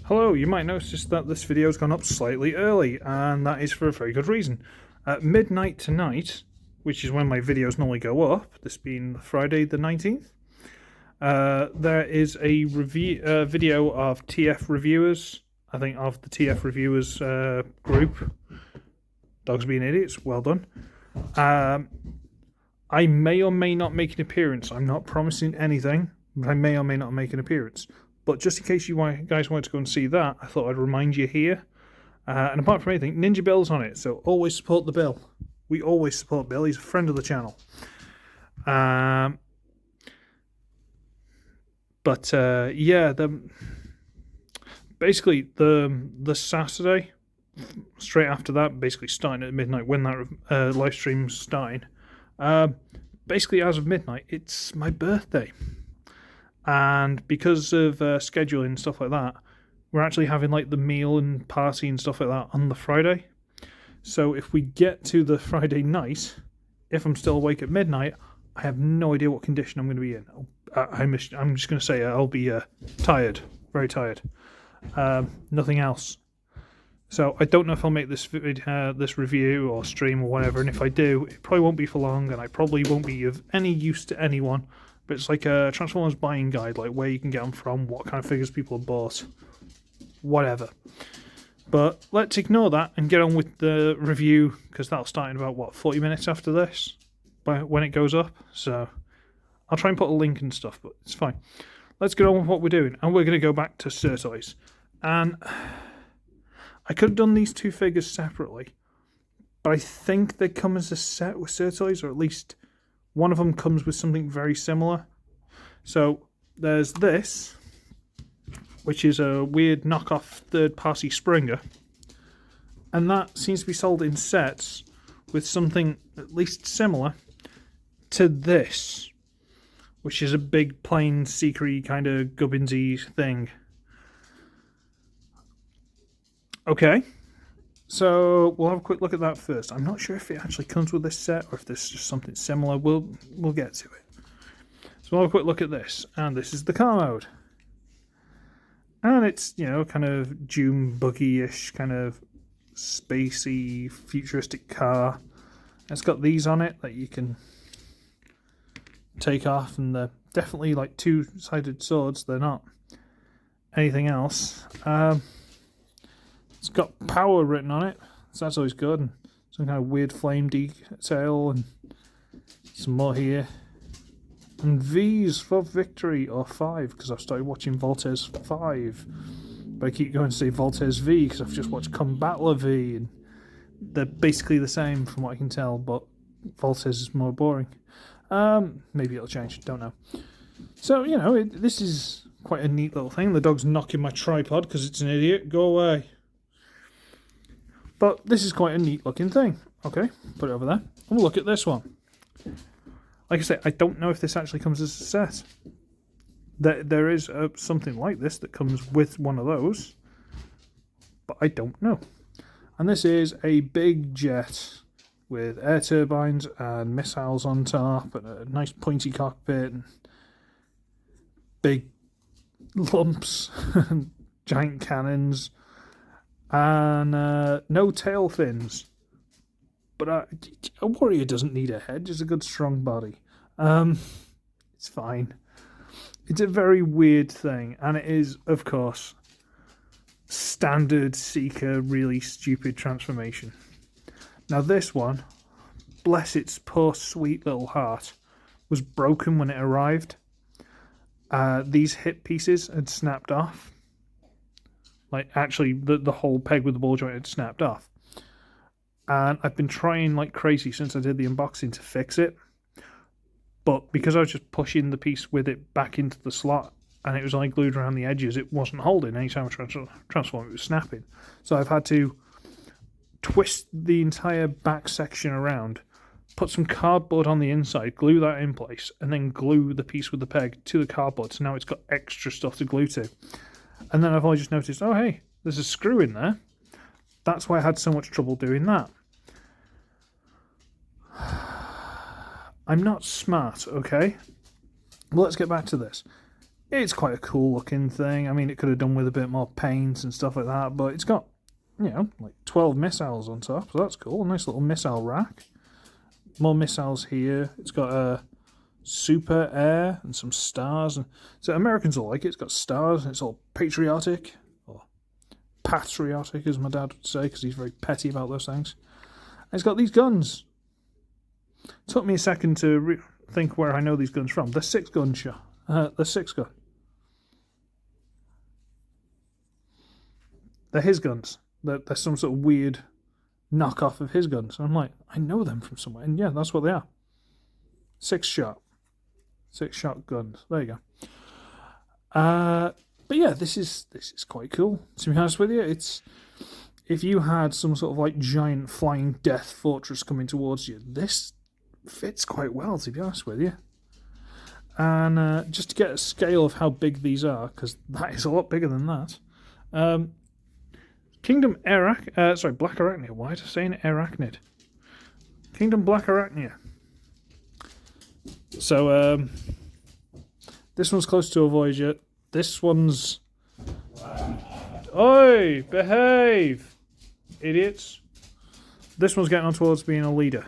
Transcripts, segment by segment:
Hello, you might notice that this video's gone up slightly early, and that is for a very good reason. At midnight tonight, which is when my videos normally go up, this being Friday the 19th, there is a video of TF Reviewers, I think of the TF Reviewers group. Dogs being idiots, well done. I may or may not make an appearance. I'm not promising anything, but I may or may not make an appearance. But just in case you guys wanted to go and see that, I thought I'd remind you here. And apart from anything, Ninja Bill's on it, so always support the Bill. We always support Bill. He's a friend of the channel. Yeah, basically the Saturday, straight after that, basically starting at midnight when that live stream's starting. Basically, as of midnight, it's my birthday. And because of scheduling and stuff like that, we're actually having like the meal and party and stuff like that on the Friday. So if we get to the Friday night, if I'm still awake at midnight, I have no idea what condition I'm going to be in. I'm just going to say I'll be tired, very tired. Nothing else. So I don't know if I'll make this this review or stream or whatever, and if I do, it probably won't be for long, and I probably won't be of any use to anyone. But it's like a Transformers buying guide, like where you can get them from, what kind of figures people have bought, whatever. But let's ignore that and get on with the review, because that'll start in about, 40 minutes after this, when it goes up. So I'll try and put a link and stuff, but it's fine. Let's get on with what we're doing, and we're going to go back to SirToys. And I could have done these two figures separately, but I think they come as a set with SirToys, or at least one of them comes with something very similar. So there's this, which is a weird knockoff third-party Springer. And that seems to be sold in sets with something at least similar to this, which is a big, plain, secret-y kind of Gubbinsy thing. Okay. So we'll have a quick look at that first. I'm not sure if it actually comes with this set or if this is just something similar. We'll get to it. So we'll have a quick look at this. And this is the car mode. And it's, kind of Dune buggy-ish, kind of spacey, futuristic car. It's got these on it that you can take off, and they're definitely like two-sided swords. They're not anything else. It's got power written on it, so that's always good. And some kind of weird flame detail, and some more here. And V's for victory, or 5, because I've started watching Voltaire's 5. But I keep going to say Voltaire's V, because I've just watched Combatler V, and they're basically the same from what I can tell, but Voltaire's is more boring. Maybe it'll change, don't know. So, this is quite a neat little thing. The dog's knocking my tripod because it's an idiot. Go away. But this is quite a neat looking thing. Okay, put it over there. And we'll look at this one. Like I say, I don't know if this actually comes as a set. There is something like this that comes with one of those, but I don't know. And this is a big jet with air turbines and missiles on top, and a nice pointy cockpit, and big lumps, and giant cannons. And no tail fins. But a warrior doesn't need a head, just a good strong body. It's fine. It's a very weird thing. And it is, of course, standard Seeker, really stupid transformation. Now this one, bless its poor sweet little heart, was broken when it arrived. These hip pieces had snapped off. Like, actually, the whole peg with the ball joint had snapped off. And I've been trying like crazy since I did the unboxing to fix it. But because I was just pushing the piece with it back into the slot, and it was only glued around the edges, it wasn't holding. Anytime I transform, it was snapping. So I've had to twist the entire back section around, put some cardboard on the inside, glue that in place, and then glue the piece with the peg to the cardboard. So now it's got extra stuff to glue to. And then I've only just noticed, oh hey, there's a screw in there. That's why I had so much trouble doing that. I'm not smart, okay? Well, let's get back to this. It's quite a cool looking thing. I mean, it could have done with a bit more paint and stuff like that, but it's got, you know, like 12 missiles on top, so that's cool. A nice little missile rack. More missiles here. It's got a super air and some stars. So Americans will like it. It's got stars and it's all patriotic, or patriotic as my dad would say, because he's very petty about those things. And it's got these guns. It took me a second to think where I know these guns from. The 6-gun shot. The 6-gun. They're his guns. They're some sort of weird knockoff of his guns. And I'm like, I know them from somewhere. And yeah, that's what they are. 6-shot. 6-shot guns. There you go. But yeah, this is quite cool. To be honest with you, it's, if you had some sort of like giant flying death fortress coming towards you, this fits quite well, to be honest with you. And just to get a scale of how big these are, because that is a lot bigger than that. Kingdom Black Arachnia. Why did I say an Arachnid? Kingdom Black Arachnia. So, this one's close to a Voyager. This one's... Oi! Behave! Idiots. This one's getting on towards being a leader.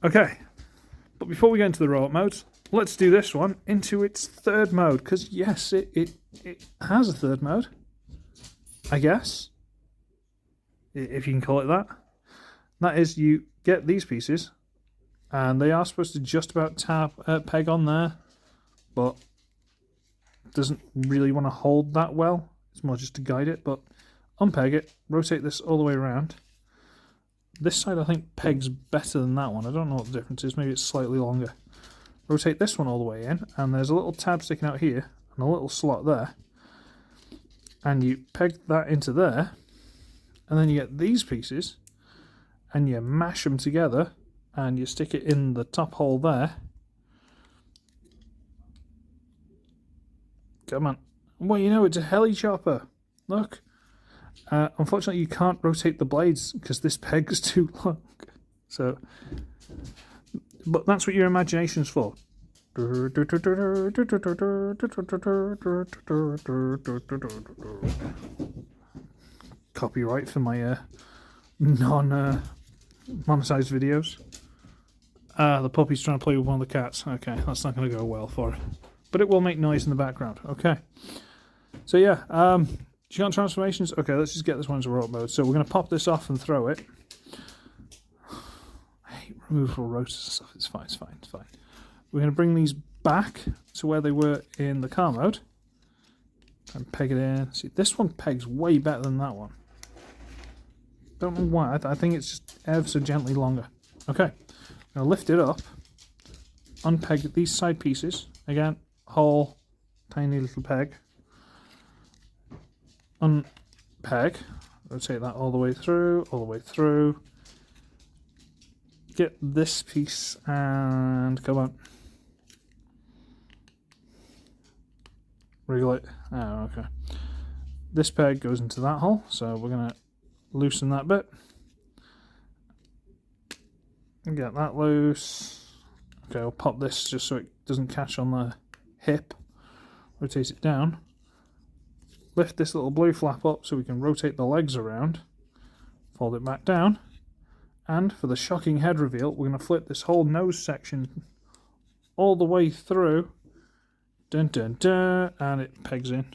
Okay. But before we get into the robot modes, let's do this one into its third mode. Because, yes, it has a third mode. I guess. If you can call it that. That is, you get these pieces. And they are supposed to just about peg on there. But it doesn't really want to hold that well. It's more just to guide it. But unpeg it. Rotate this all the way around. This side I think pegs better than that one. I don't know what the difference is. Maybe it's slightly longer. Rotate this one all the way in. And there's a little tab sticking out here. And a little slot there. And you peg that into there. And then you get these pieces. And you mash them together. And you stick it in the top hole there. Come on. Well, you know, it's a heli chopper. Look. Unfortunately, you can't rotate the blades because this peg's too long. So, but that's what your imagination's for. Copyright for my non-monetized videos. The puppy's trying to play with one of the cats. Okay, that's not going to go well for it. But it will make noise in the background. Okay. So yeah, Giant transformations. Okay, let's just get this one into robot mode. So we're going to pop this off and throw it. I hate removable rotors and stuff. It's fine, it's fine, it's fine. We're going to bring these back to where they were in the car mode. And peg it in. See, this one pegs way better than that one. Don't know why. I think it's just ever so gently longer. Okay. I'm going to lift it up. Unpeg these side pieces. Again, whole tiny little peg. Unpeg. Rotate that all the way through. Get this piece and come on. Wriggle it. Oh, okay. This peg goes into that hole, so we're going to loosen that bit. Get that loose. Okay, I'll pop this just so it doesn't catch on the hip. Rotate it down. Lift this little blue flap up so we can rotate the legs around. Fold it back down. And for the shocking head reveal, we're going to flip this whole nose section all the way through. Dun dun dun. And it pegs in.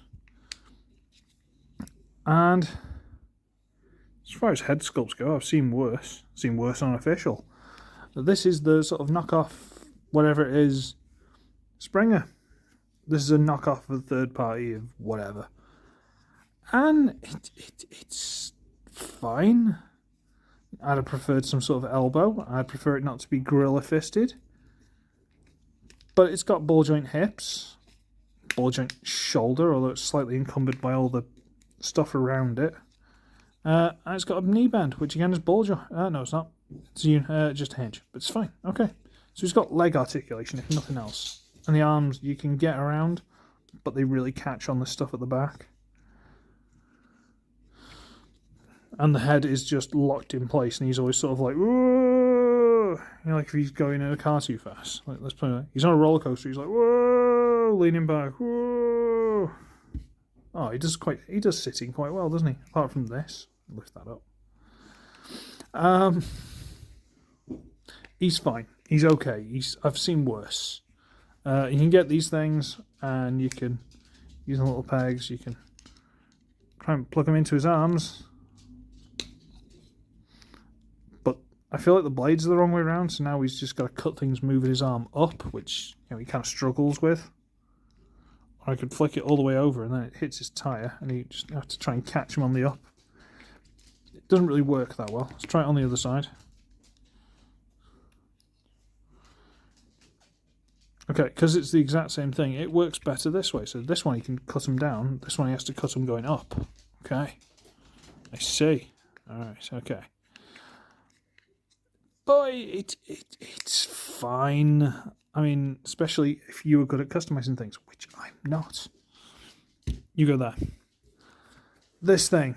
And as far as head sculpts go, I've seen worse. I've seen worse unofficial. This is the sort of knockoff, whatever it is, Springer. This is a knockoff of a third party of whatever. And it's fine. I'd have preferred some sort of elbow. I'd prefer it not to be gorilla fisted. But it's got ball joint hips, ball joint shoulder, although it's slightly encumbered by all the stuff around it. And it's got a knee bend, which again is ball joint. No, it's not. It's just a hinge, but it's fine. Okay. So it's got leg articulation, if nothing else. And the arms you can get around, but they really catch on the stuff at the back. And the head is just locked in place, and he's always sort of like, whoa! whoa. You know, like if he's going in a car too fast. Like, let's put it. He's on a roller coaster. He's like, whoa, leaning back, whoa. Oh, he does sitting quite well, doesn't he? Apart from this, lift that up. He's fine. He's okay. I've seen worse. You can get these things, and you can use the little pegs. You can try and plug them into his arms. But I feel like the blades are the wrong way around, so now he's just got to cut things moving his arm up, which he kind of struggles with. Or I could flick it all the way over, and then it hits his tyre, and you just have to try and catch him on the up. It doesn't really work that well. Let's try it on the other side. Okay, because it's the exact same thing, it works better this way. So this one you can cut them down, this one he has to cut them going up. Okay, I see. Alright, okay. But it's fine. I mean, especially if you were good at customizing things, which I'm not. You go there. This thing,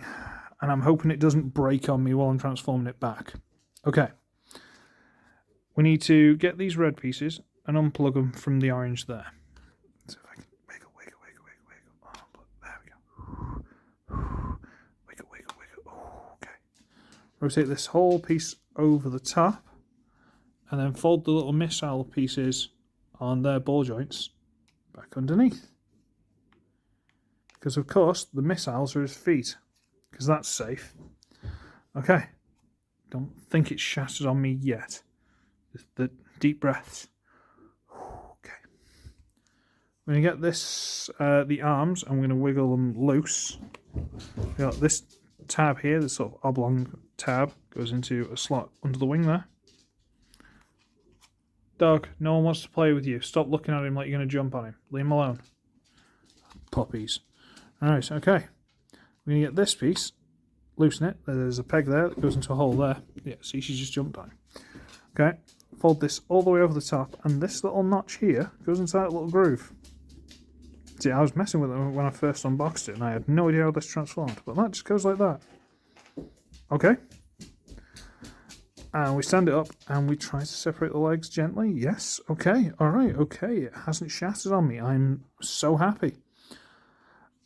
and I'm hoping it doesn't break on me while I'm transforming it back. Okay. We need to get these red pieces and unplug them from the orange there. So if I can wiggle. Oh, look, there we go. Wiggle. Oh, okay. Rotate this whole piece over the top, and then fold the little missile pieces on their ball joints back underneath. Because of course the missiles are his feet, because that's safe. Okay. Don't think it's shattered on me yet. Just the deep breaths. I'm going to get this, the arms, I'm going to wiggle them loose. We've got this tab here, this sort of oblong tab, goes into a slot under the wing there. Dog, no one wants to play with you. Stop looking at him like you're going to jump on him. Leave him alone. Puppies. Alright, okay. We're going to get this piece, loosen it. There's a peg there that goes into a hole there. Yeah, see, she just jumped on him. Okay, fold this all the way over the top, and this little notch here goes inside that little groove. See, I was messing with it when I first unboxed it, and I had no idea how this transformed, but that just goes like that. Okay. And we stand it up, and we try to separate the legs gently. Yes, okay, alright, okay. It hasn't shattered on me. I'm so happy.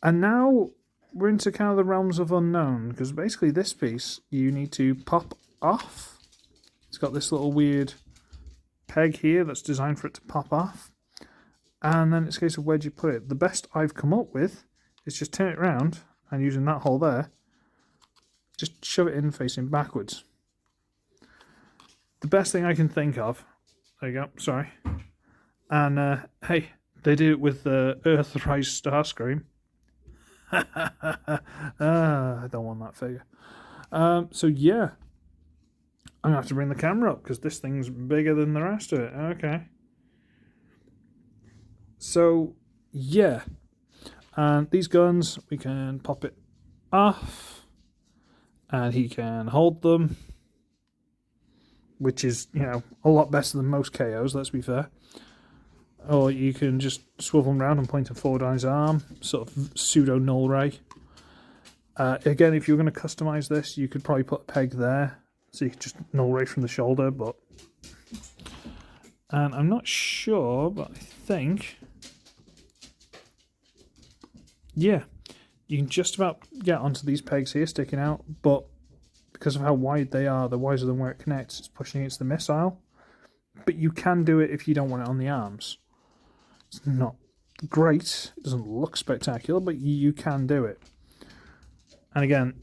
And now we're into kind of the realms of unknown, because basically this piece you need to pop off. It's got this little weird peg here that's designed for it to pop off. And then it's a case of where'd you put it. The best I've come up with is just turn it around, and using that hole there, just shove it in facing backwards. The best thing I can think of, there you go, sorry. And hey, they did it with Earthrise Starscream. I don't want that figure. So yeah, I'm going to have to bring the camera up because this thing's bigger than the rest of it. Okay. So, yeah. And these guns, we can pop it off. And he can hold them. Which is, you know, a lot better than most KOs, let's be fair. Or you can just swivel them around and point them forward on his arm. Sort of pseudo-null ray. Again, if you were going to customize this, you could probably put a peg there. So you could just null ray from the shoulder, but... And I'm not sure, but I think... Yeah, you can just about get onto these pegs here sticking out, but because of how wide they are, they're wider than where it connects. It's pushing against the missile. But you can do it if you don't want it on the arms. It's not great. It doesn't look spectacular, but you can do it. And again,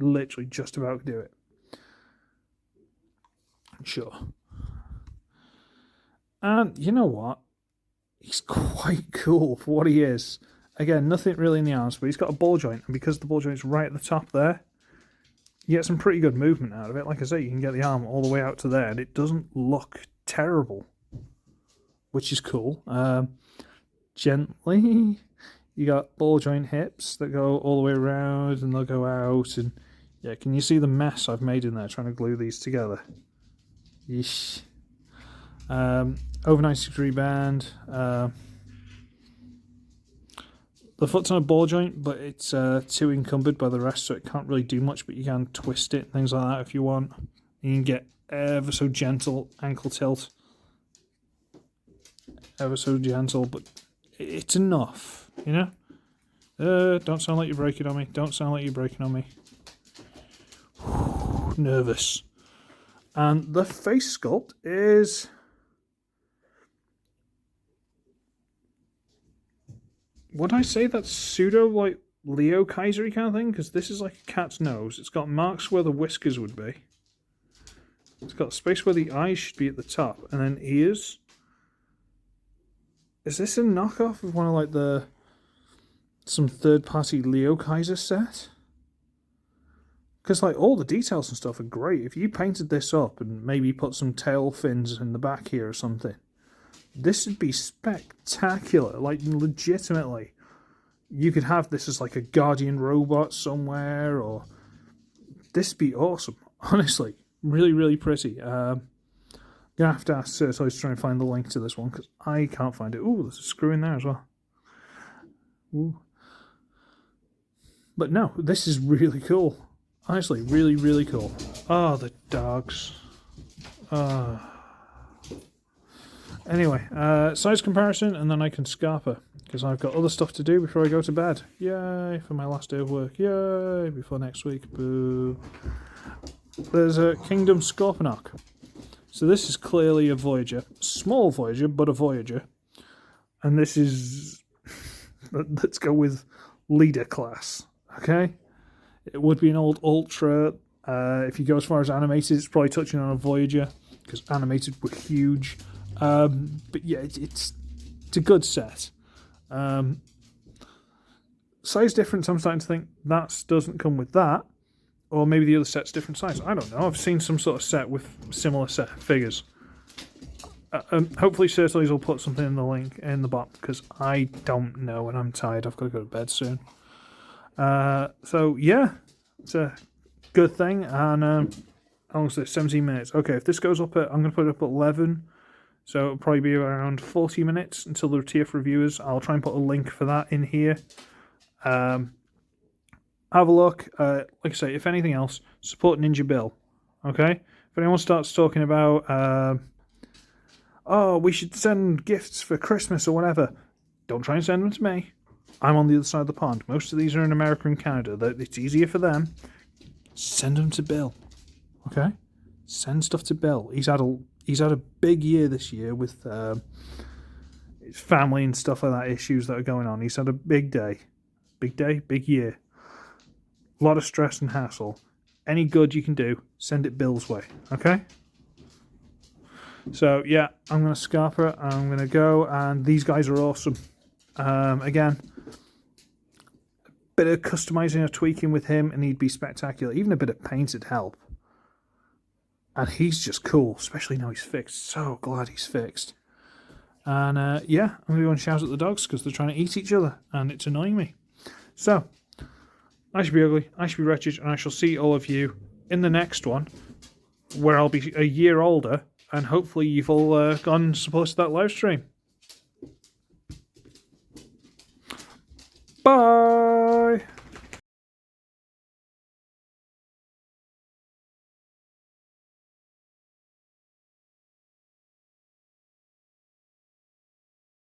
literally just about do it. Sure. And you know what? He's quite cool for what he is. Again, nothing really in the arms, but he's got a ball joint, and because the ball joint's right at the top there, you get some pretty good movement out of it. Like I say, you can get the arm all the way out to there, and it doesn't look terrible, which is cool. Gently, you got ball joint hips that go all the way around, and they'll go out, and yeah, can you see the mess I've made in there trying to glue these together? Yeesh. Over 90-degree band. The foot's on a ball joint, but it's too encumbered by the rest, so it can't really do much, but you can twist it, things like that if you want. You can get ever so gentle ankle tilt. Ever so gentle, but it's enough, you know? Don't sound like you're breaking on me. Don't sound like you're breaking on me. Nervous. And the face sculpt is... Would I say that's pseudo, like, Leo Kaiser-y kind of thing? Because this is like a cat's nose. It's got marks where the whiskers would be. It's got space where the eyes should be at the top. And then ears. Is this a knockoff of one of, like, some third-party Leo Kaiser set? Because, like, all the details and stuff are great. If you painted this up and maybe put some tail fins in the back here or something, this would be spectacular. Like, legitimately. You could have this as, like, a guardian robot somewhere, or... This would be awesome. Honestly. Really, really pretty. Gonna have to ask SirToys to try and find the link to this one, because I can't find it. Ooh, there's a screw in there as well. Ooh. But no, this is really cool. Honestly, really, really cool. Oh, the dogs. Anyway, size comparison, and then I can scarper, because I've got other stuff to do before I go to bed. Yay, for my last day of work. Yay, before next week. Boo. There's a Kingdom Scorponok. So this is clearly a Voyager. Small Voyager, but a Voyager. And this is... Let's go with leader class. Okay? It would be an old Ultra. If you go as far as animated, it's probably touching on a Voyager, because animated were huge. But yeah, it's a good set. Size difference, I'm starting to think that doesn't come with that. Or maybe the other set's different size. I don't know. I've seen some sort of set with similar set figures. Hopefully SirToys will put something in the link in the bottom, because I don't know and I'm tired. I've got to go to bed soon. So yeah, it's a good thing. And how long is this? 17 minutes. Okay, if this goes up at, I'm going to put it up at 11. So it'll probably be around 40 minutes until the TF reviewers. I'll try and put a link for that in here. Have a look. Like I say, if anything else, support Ninja Bill. Okay? If anyone starts talking about, oh, we should send gifts for Christmas or whatever, don't try and send them to me. I'm on the other side of the pond. Most of these are in America and Canada. It's easier for them. Send them to Bill. Okay? Send stuff to Bill. He's had a big year this year with his family and stuff like that, issues that are going on. He's had a big day. Big day, big year. A lot of stress and hassle. Any good you can do, send it Bill's way. Okay? So, yeah, I'm going to scarper. I'm going to go, and these guys are awesome. Again, a bit of customizing or tweaking with him, and he'd be spectacular. Even a bit of painted help. And he's just cool, especially now he's fixed. So glad he's fixed. And, yeah, I'm going to go and shout at the dogs, because they're trying to eat each other, and it's annoying me. So, I should be ugly, I should be wretched, and I shall see all of you in the next one, where I'll be a year older, and hopefully you've all gone and supported that live stream. Bye!